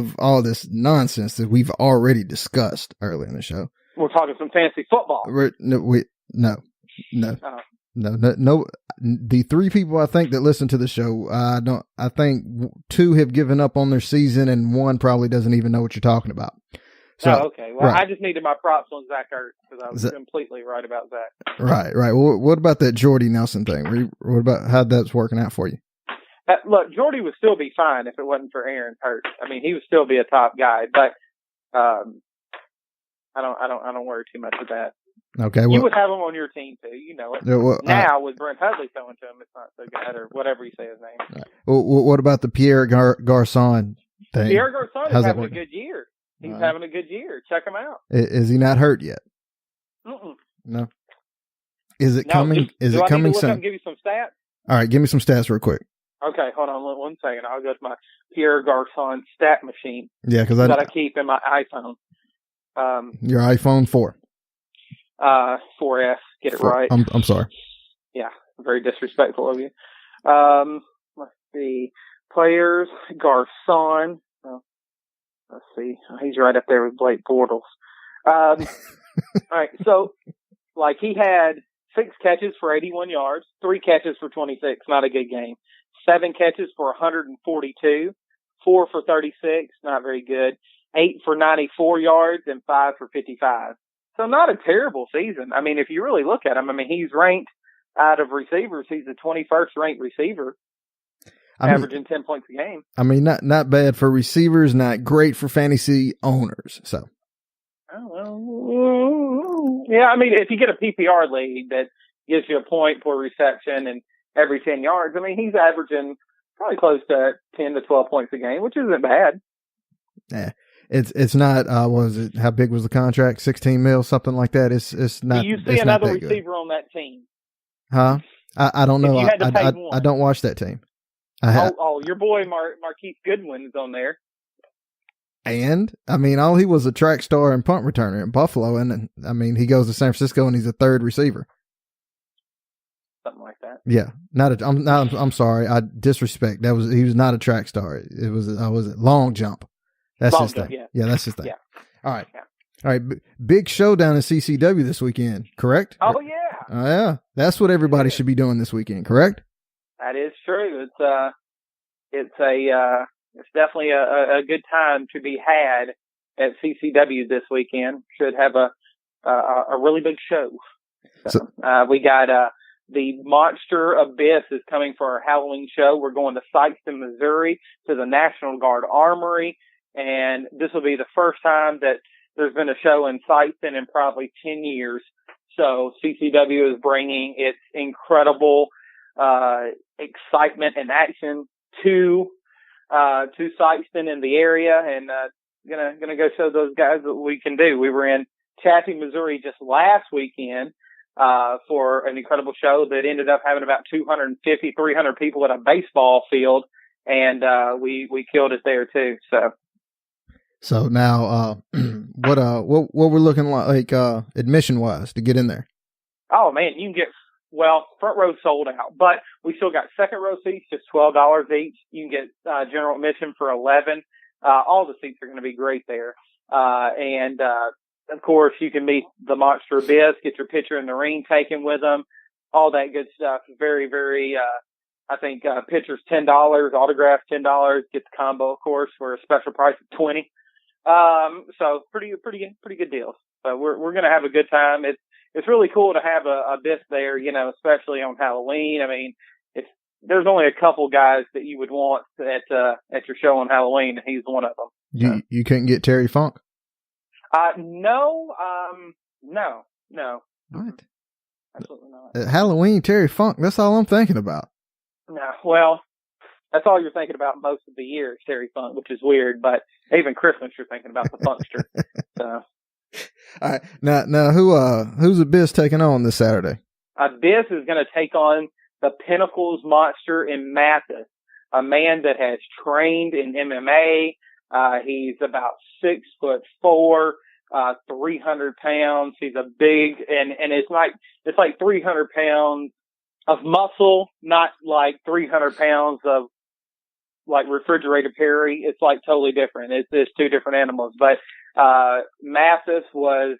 of all this nonsense that we've already discussed earlier in the show. We're talking some fancy football. No. The three people I think that listen to the show, I think two have given up on their season and one probably doesn't even know what you're talking about. So, okay. Well, right. I just needed my props on Zach Ertz because I was completely right about Zach. Right. Well, what about that Jordy Nelson thing? What about how that's working out for you? Look, Jordy would still be fine if it wasn't for Aaron Hurts. I mean, he would still be a top guy, but I don't worry too much with that. Okay, you would have him on your team too. You know it. Now with Brent Hundley throwing to him, it's not so good, or whatever you say his name. Right. Well, what about the Pierre Garçon thing? Pierre Garçon is having a good year. He's having a good year. Check him out. Is he not hurt yet? Mm-mm. No. Is it coming? Is it coming soon? Give you some stats. All right, give me some stats real quick. Okay, hold on one second. I'll go to my Pierre Garçon stat machine. Yeah, because I keep in my iPhone. Your iPhone 4. 4S. Get it right. I'm sorry. Yeah, very disrespectful of you. Let's see. Players, Garçon. Oh, let's see. He's right up there with Blake Bortles. All right, so, he had 6 catches for 81 yards, 3 catches for 26, not a good game. 7 catches for 142, 4 for 36, not very good. 8 for 94 yards, and 5 for 55. So not a terrible season. I mean, if you really look at him, he's ranked out of receivers. He's the 21st ranked receiver, averaging 10 points a game. Not bad for receivers, not great for fantasy owners. So. Oh, well, yeah, if you get a PPR league that gives you a point per reception and every 10 yards, he's averaging probably close to 10 to 12 points a game, which isn't bad. Yeah. It's not, what was it? How big was the contract? 16 mil, something like that. It's not. Do you see another receiver on that team? Huh? I don't know. I don't watch that team. Your boy Marquise Goodwin's on there. And all he was a track star and punt returner in Buffalo, and he goes to San Francisco and he's a third receiver. Something like that. Yeah, I'm sorry. I disrespect. He was not a track star. It was a long jump. That's his thing. Yeah, that's his thing. Yeah. All right. Yeah. All right. Big showdown in CCW this weekend, correct? Oh, yeah. Yeah. That's what everybody should be doing this weekend, correct? That is true. It's definitely a good time to be had at CCW this weekend. Should have a really big show. So we got the Monster Abyss is coming for our Halloween show. We're going to Sikeston, Missouri, to the National Guard Armory. And this will be the first time that there's been a show in Sikeston in probably 10 years. So CCW is bringing its incredible excitement and action to Sikeston in the area, and gonna go show those guys what we can do. We were in Chaffee, Missouri just last weekend for an incredible show that ended up having about 250, 300 people at a baseball field, and we killed it there too. So now, what we're looking like admission wise to get in there? Oh man, you can get front row sold out, but we still got second row seats, just $12 each. You can get general admission for $11. All the seats are going to be great there, and of course you can meet the Monster Abyss, get your picture in the ring taken with them, all that good stuff. Very, very. I think pictures $10, autographs $10. Get the combo, of course, for a special price of $20. So pretty good deals. But we're going to have a good time. It's really cool to have a Abyss there, especially on Halloween. There's only a couple guys that you would want at your show on Halloween, and he's one of them. You couldn't get Terry Funk? No. What? Absolutely not. Halloween, Terry Funk. That's all I'm thinking about. No. Well, that's all you're thinking about most of the year, Terry Funk, which is weird. But even Christmas, you're thinking about the Funkster. So. All right. Now, who's Abyss taking on this Saturday? Abyss is going to take on the Pinnacles Monster in Mathis, a man that has trained in MMA. He's about 6'4", 300 pounds. He's a big, and it's like 300 pounds of muscle, not like 300 pounds of like refrigerator Perry, it's like totally different. It's two different animals. But Mathis was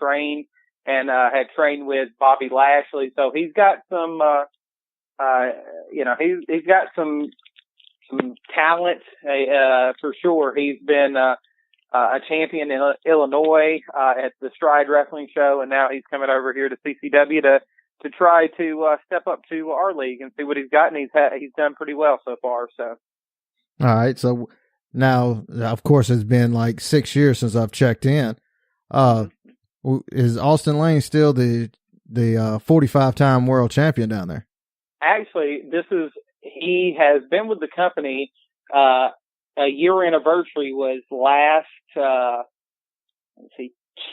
trained and had trained with Bobby Lashley, so he's got some he's got some talent for sure. He's been a champion in Illinois at the Stride Wrestling Show, and now he's coming over here to CCW to try to step up to our league and see what he's got, and he's done pretty well so far. So, all right. So now, of course, it's been like 6 years since I've checked in. Is Austin Lane still the 45-time world champion down there? Actually, he has been with the company. A year anniversary was last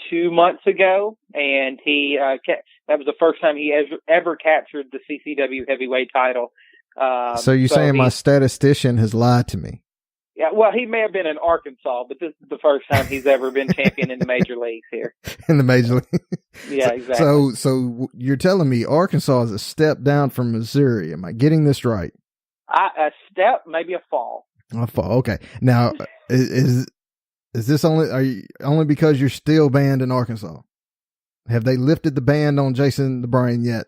2 months ago, and he that was the first time he ever captured the CCW heavyweight title. So you're saying my statistician has lied to me? Yeah, well, he may have been in Arkansas, but this is the first time he's ever been champion in the major leagues here. In the major league? Yeah, exactly. So you're telling me Arkansas is a step down from Missouri. Am I getting this right? A step, maybe a fall. A fall, okay. Now, is this only because you're still banned in Arkansas? Have they lifted the ban on Jason the Brain yet?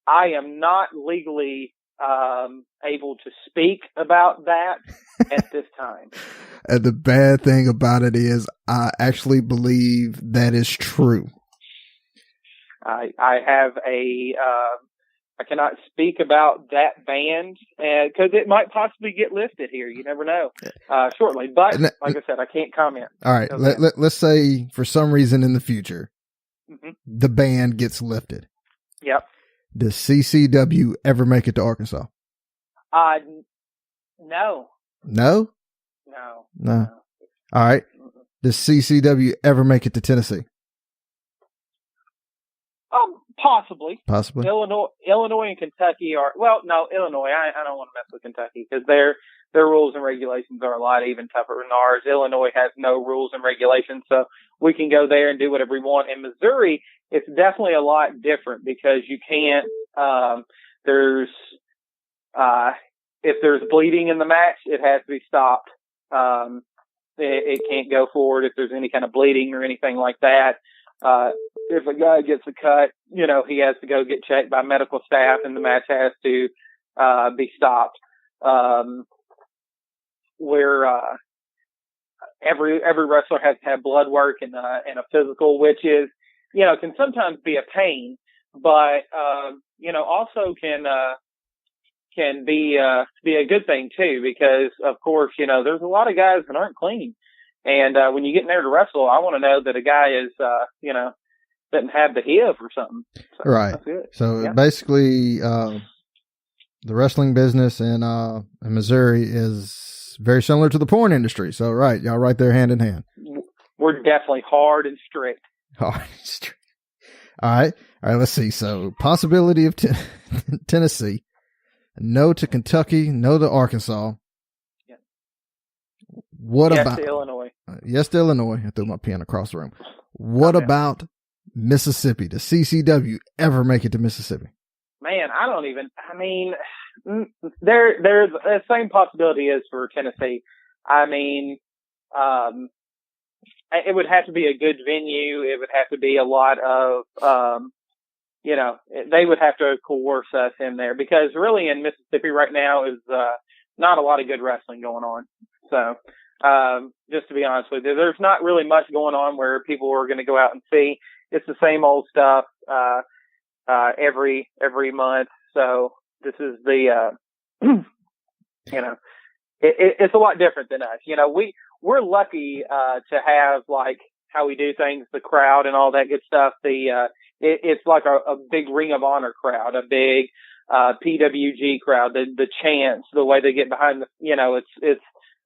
I am not legally able to speak about that at this time. And the bad thing about it is I actually believe that is true. I have I cannot speak about that ban because it might possibly get lifted here. You never know shortly. But like I said, I can't comment. All right. Let's say for some reason in the future, the ban gets lifted. Yep. Does CCW ever make it to Arkansas? No. No? No. All right. Does CCW ever make it to Tennessee? Possibly. Illinois and Kentucky are, well, no, Illinois, I don't want to mess with Kentucky because their rules and regulations are a lot even tougher than ours. Illinois has no rules and regulations, so we can go there and do whatever we want. In Missouri, it's definitely a lot different because you can't, if there's bleeding in the match, it has to be stopped. It can't go forward if there's any kind of bleeding or anything like that. If a guy gets a cut, he has to go get checked by medical staff and the match has to, be stopped. Where, every wrestler has to have blood work and a physical, which is, can sometimes be a pain, but, also can be a good thing too, because of course, there's a lot of guys that aren't clean. And, when you get in there to wrestle, I want to know that a guy is, doesn't have the HIV or something. So right. That's good. So basically, the wrestling business in Missouri is very similar to the porn industry. So, right. Y'all right there hand in hand. We're definitely hard and strict. Hard and strict. All right. Let's see. So possibility of Tennessee, no to Kentucky, no to Arkansas. Yeah. What yes about to Illinois? Yes to Illinois. I threw my pen across the room. What about Mississippi? Does CCW ever make it to Mississippi? Man, there's the same possibility as for Tennessee. It would have to be a good venue. It would have to be a lot of, they would have to coerce us in there because really in Mississippi right now is, not a lot of good wrestling going on. So, just to be honest with you, there's not really much going on where people are going to go out and see. It's the same old stuff, every month. So this is the, it's a lot different than us. We're lucky, to have like how we do things, the crowd and all that good stuff. It's like a big Ring of Honor crowd, a big, PWG crowd, the chants, the way they get behind it's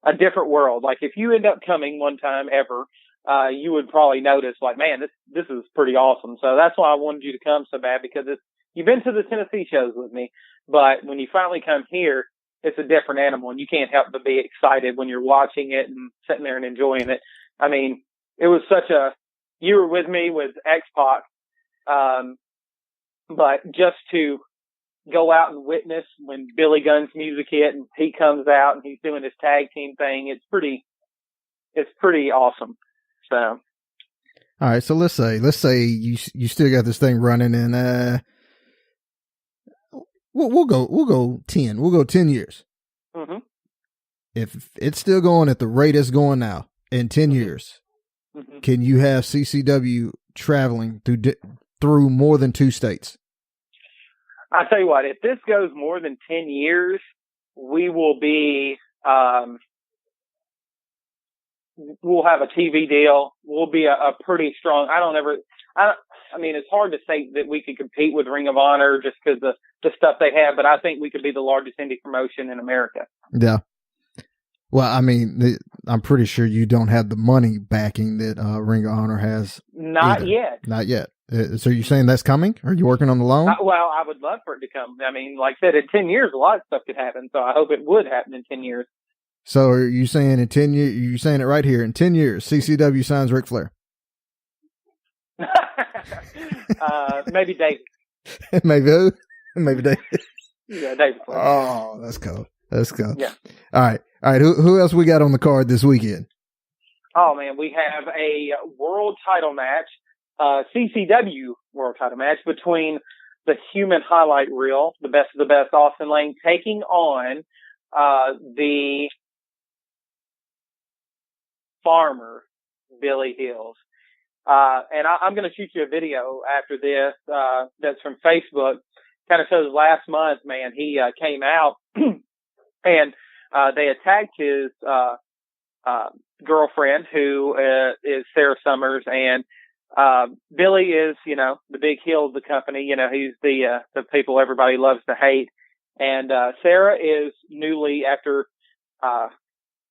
a different world. Like if you end up coming one time ever, you would probably notice like, man, this is pretty awesome. So that's why I wanted you to come so bad because you've been to the Tennessee shows with me, but when you finally come here, it's a different animal and you can't help but be excited when you're watching it and sitting there and enjoying it. It was you were with me with X-Pac, but just to go out and witness when Billy Gunn's music hit and he comes out and he's doing his tag team thing. It's pretty awesome. So, all right. So let's say you still got this thing running, and we'll go 10. We'll go 10 years. Mm-hmm. If it's still going at the rate it's going now in 10 years, can you have CCW traveling through more than 2 states? I'll tell you what, if this goes more than 10 years, we will be, we'll have a TV deal. We'll be a pretty strong, I mean, it's hard to say that we could compete with Ring of Honor just because of the stuff they have, but I think we could be the largest indie promotion in America. Yeah. Well, I mean, I'm pretty sure you don't have the money backing that Ring of Honor has. Not yet. Not yet. So you're saying that's coming? Are you working on the loan? Well, I would love for it to come. I mean, like I said, in 10 years, a lot of stuff could happen. So I hope it would happen in 10 years. So are you saying in 10 years, you're saying it right here, in 10 years, CCW signs Ric Flair? Maybe David. Maybe who? Maybe David. Yeah, David Flair. Oh, that's cool. That's cool. Yeah. All right. Who else we got on the card this weekend? Oh, man, we have a world title match. CCW world title match between the Human Highlight Reel, the best of the best, Austin Lane, taking on the Farmer, Billy Hills. And I'm going to shoot you a video after this that's from Facebook. Kind of shows last month, man, he came out and they attacked his girlfriend, who is Sarah Summers, and Billy is, the big heel of the company. He's the people everybody loves to hate. And Sarah is newly, after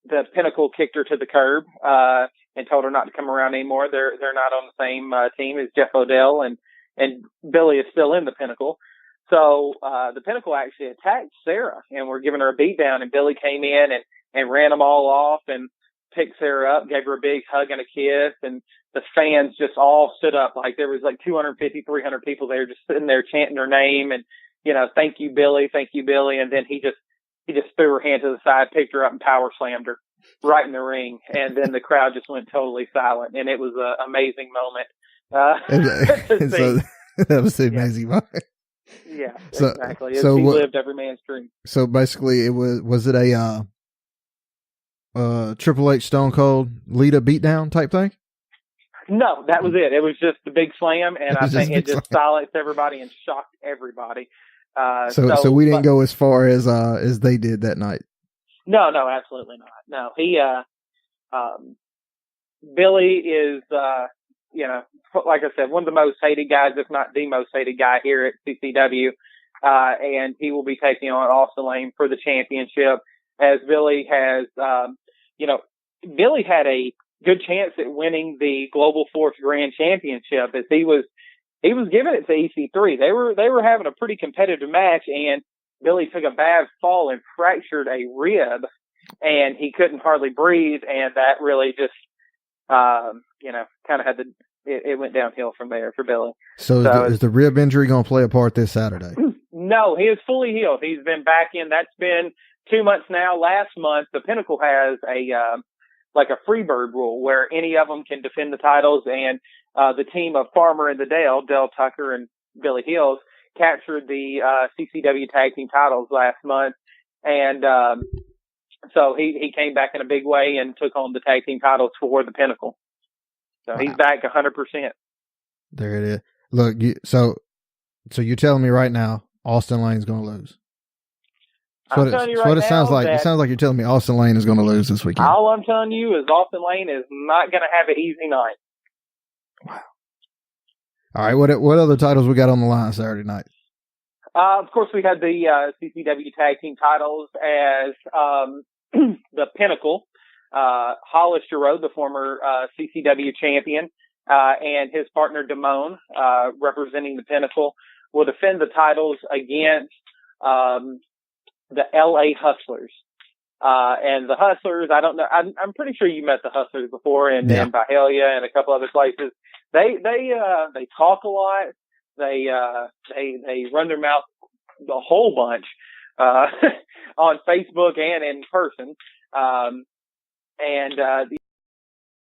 the Pinnacle kicked her to the curb and told her not to come around anymore. They're not on the same team as Jeff Odell, and Billy is still in the Pinnacle. So the Pinnacle actually attacked Sarah and were giving her a beat down, and Billy came in and ran them all off and picked Sarah up, gave her a big hug and a kiss, and the fans just all stood up. Like there was like 250, 300 people there just sitting there chanting her name and, thank you, Billy, thank you, Billy. And then he just threw her hand to the side, picked her up and power slammed her right in the ring. And then the crowd just went totally silent. And it was an amazing moment. So that was an amazing moment. Yeah, exactly. So he lived every man's dream. So basically, was it a Triple H Stone Cold Lita beatdown type thing? No, that was it. It was just the big slam, and I think it just silenced everybody and shocked everybody. So we didn't go as far as they did that night. No, absolutely not. No, he Billy is like I said, one of the most hated guys, if not the most hated guy here at CCW. And he will be taking on Austin Lane for the championship, as Billy has, Billy had a good chance at winning the Global Force Grand Championship, as he was giving it to EC3. They were having a pretty competitive match, and Billy took a bad fall and fractured a rib, and he couldn't hardly breathe, and that really just, kind of had it went downhill from there for Billy. So is the rib injury going to play a part this Saturday? No, he is fully healed. He's been back in. That's been 2 months now. Last month, the Pinnacle has a Freebird rule where any of them can defend the titles, and the team of Farmer and the Dale Tucker and Billy Hills, captured the CCW tag team titles last month, and so he came back in a big way and took on the tag team titles for the Pinnacle. So he's back 100%. There it is. Look, so you're telling me right now Austin Lane's going to lose? That's what it sounds like. It sounds like you're telling me Austin Lane is going to lose this weekend. All I'm telling you is Austin Lane is not going to have an easy night. Wow. All right. What other titles we got on the line Saturday night? Of course, we had the CCW tag team titles as the Pinnacle. Hollis Giroux, the former CCW champion, and his partner Damone, representing the Pinnacle, will defend the titles against the LA Hustlers. And the Hustlers, I don't know, I'm pretty sure you met the Hustlers before in Byhalia and a couple other places. They talk a lot. They run their mouth a whole bunch, on Facebook and in person.